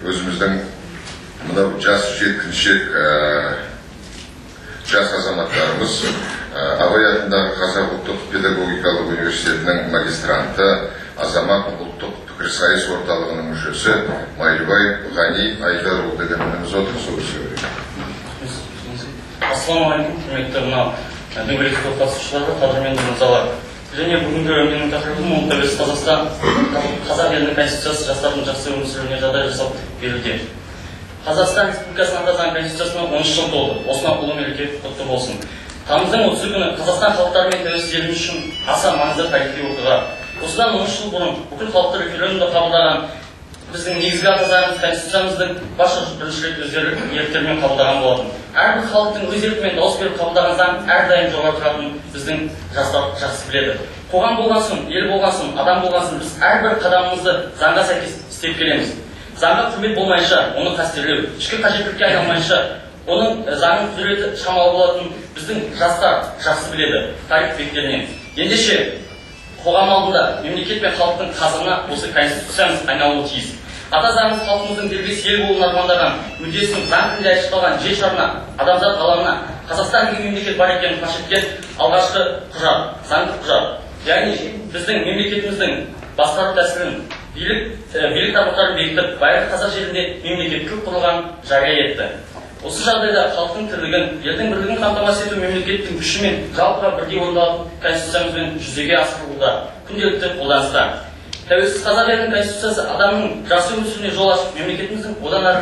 өзіміздің мынау жас жеткіншек жас азаматтарымыз Абай атындағы Қазақ ұлттық педагогикалық университетінің магистранты, Азамат ұлттық пікір сайыс орталығының мүшесі Майлыбаев Айдар дегеніміз отыр, сол сөйлейді. Ассалаумағалейкум, құрметті мынау дөңгелек қатысушылары, қадірменді мырзалар. Және бүгінгі менің тақырыбым ол тәуелсіз Қазақстан, қазақ елінің конституциясы жастардың жақсы өмір сүруіне жағдай жасап беруде. Қазақстан Республикасының заң конституциясына 13 жыл толды. Осынау ұлы мереке құтты болсын. Тамыздың 30 күні Қазақстан халықтары мен тәуелсіз еліміз үшін аса маңызды тарихи оқиға. Осыдан 13 жыл бұрын бүкіл халықты референдумда қабылдаған біздің негізгі ата заңымыз конституциямыздың барша біріншілік еріктерімен қабылдаған болатын. Әрбір халықтың өз еркімен дауыс беріп қабылдаған заң әрдайым жоғары тұратынын біздің жастар жақсы біледі. Қоғам болған соң, ел болған соң, адам болған соң біз әрбір қадамымызды заңға сәйкес істеп келеміз. Заңға құрмет болмайынша, оны қастерлеу, ішкі қажеттілікке айналмайынша, оның заңның құзыреті шамалы болатын біздің жастар жақсы біледі тарих беттерінен. Ендеше қоғам алдында мемлекет пен халықтың қазығына осы конституциямыз айналуы тиіс. Ата заңымыз халқымыздың дербес ел болуын армандаған, мүддесінің заң тілінде айшықталған жер шарына, адамзат ғаламына Қазақстан деген мемлекет бар екенін паш еткен алғашқы құжат, заңды құжат. Яғни біздің мемлекетіміздің басқару тәсілін, билік тармақтарын бекітіп, байырғы қазақ жерінде мемлекеттік құрылған жария етті. Осы жағдайда халықтың тірлігін, елдің бірлігін қамтамасыз ету мемлекеттің күші мен жалпыға бірдей орындалатын конституциямызбен жүзеге асырылуда, күнделікті қолданыста. Тәуелсіз қазақ елінің конституциясы адамның жақсы өмір сүруіне жол ашып, мемлекетіміздің одан әрі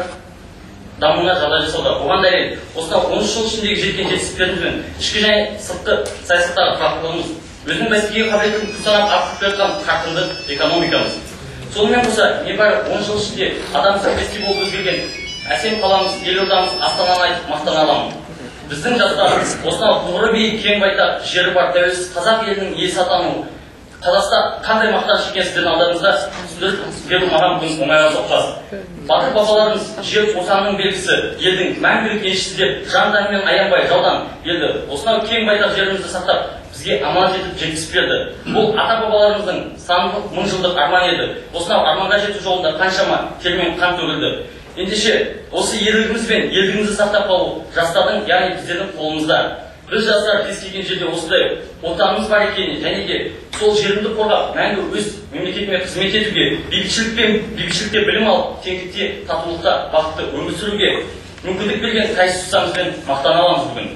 дамуына жағдай жасауда. Оған дәлел, осынау 13 жыл ішіндегі жеткен жетістіктеріміз бен ішкі және сыртқы саясаттағы тұрақтылығымыз, өзінің бәсекеге қабілеттілігін күш санап артып келе жатқан қарқынды экономикамыз. Сонымен қоса, небәрі 10 жыл ішінде адам сәйкеске болып өзгерген әсем қаламыз, елордамыз Астананы айтып мақтана аламын. Біздің жастар осынау тұғыры биік кең байтақ жері бар тәуелсіз қазақ елінің иесі атану, Қазақстан қандай мақтан шеккен сіздердің алдарыңызда түсіндіріп беру маған бүгін оңайға соқпас. Батыр бабаларымыз жер қосанның белгісі, елдің мәңгілік еншісі деп жан-тәнімен аянбай жаудан елді осынау кең байтақ жерімізді сақтап бізге аман жетіп жеткізіп берді. Бұл ата бабаларымыздың саналы мың жылдық арман еді. Осынау арманға жету жолында қаншама тер мен қан төгілді. Ендеше осы ерлігіміз бен елдігімізді сақтап қалу жастардың, яғни біздердің қолымызда. Біз жастар кез келген жерде осындай отанымыз бар екеніне және де сол жерімді қорғап, мәңгі өз мемлекетіме қызмет етуге, бейбітшілікте білім алып, теңдікте, татулықта, бақытты өмір сүруге мүмкіндік берген конституциямызбен мақтана аламыз бүгін.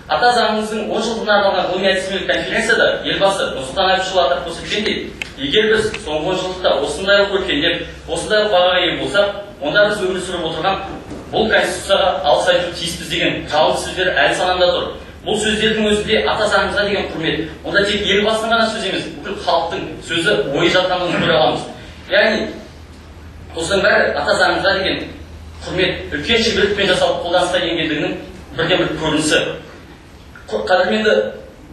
Ата заңымыздың 10 жылдығына арналған ғылыми-әдістемелік конференцияда елбасы Нұрсұлтан Әбішұлы атап көрсеткендей, егер біз соңғы 10 жылдықта осындай өркендеп, осындай бағаға ие болсақ, онда біз өмір сүріп отырған бұл конституцияға алғыс айту тиіспіз деген жалғыз сөздер әлі санамда тұр. Бұл сөздердің өзінде ата заңымызға деген құрмет, онда тек елбасының ғана сөзі емес, бүкіл халықтың сөзі ойы жатқандығын көре аламыз. Яғни осының бәрі ата заңымызға деген құрмет, үлкен шеберлікпен жасалып қолданысқа енгендігінің бірден бір көрінісі. Қадірменді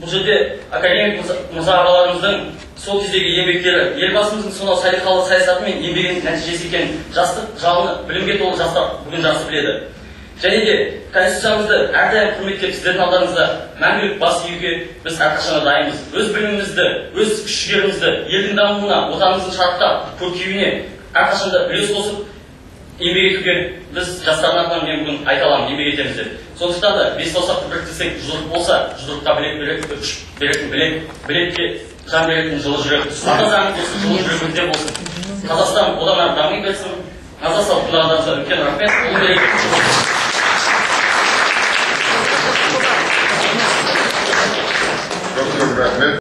бұл жерде академик мырза ағаларымыздың сол кездегі еңбектері, елбасымыздың сонау салиқалы саясаты мен еңбегінің нәтижесі екенін жастық жалыны білімге толы жастар бүгін жақсы біледі. Және де конституциямызды әрдайым құрметтеп сіздердің алдарыңызда мәңгілік бас июге біз әрқашан дайынбыз. Өз білімімізді, өз күш-жігерімізді елдің дамуына, отанымыздың шарықтап, көркеюіне әрқашан да үлес қосып еңбек етуге біз жастардың атынан мен бүгін айта аламын, еңбек етеміз деп. Сондықтан да бес саусақты біріктірсек, жұдырық болса, жұдырыққа білек күш беретін білек, білекке жан беретін жылы жүрек. Ата заңымыз осы жылы жүрегімізде болсын. Қазақстан одан әрі дами берсін. Назар салып тыңдағандарыңызға үлкен рахмет.